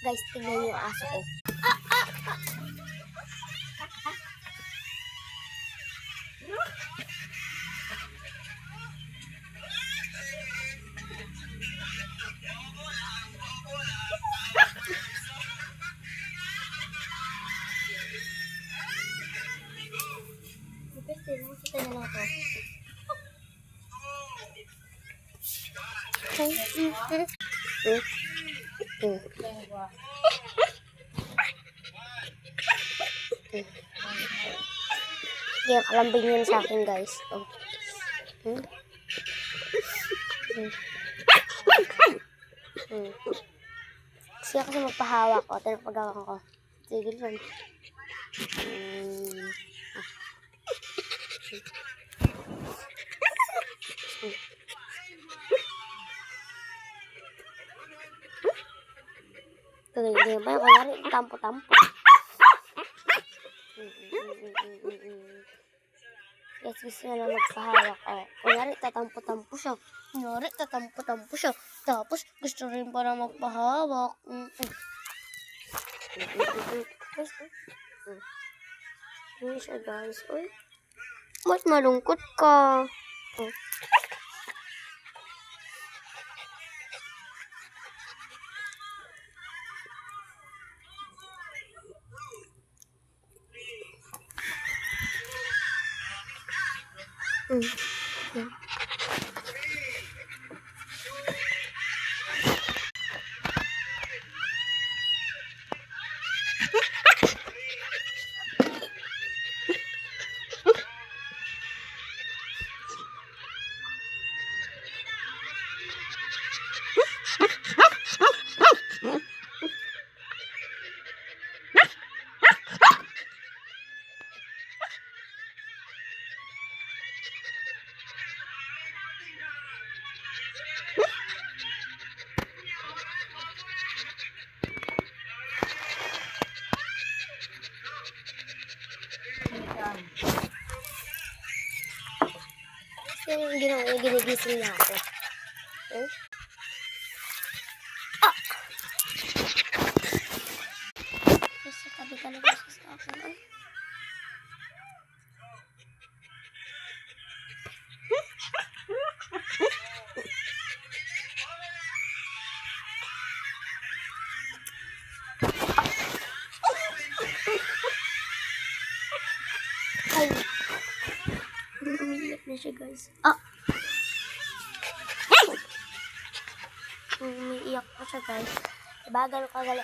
Guys, tingnan niyo yung aso ko. Guys, nakikita niyo lang ito. Kaya kalambing yun sa akin, guys. Oh. Siya kasi magpahawak ko. Tinapagawa ko. Sige lang. Tuloy ba? Kunwari, tampo-tampo. Yes, gusto na lang magpahawak. Kunwari, tatampo-tampo siya. Kunwari, tatampo-tampo siya. Tapos, gusto rin para magpahawak. Ano siya, guys? Uy, ba't malungkot ka? Yan yung ginigising niya ako. Kasi tabi talaga siya sa akin. Ay. Umiiyak na siya, guys. Umiiyak pa siya, guys. Bagal ka gali.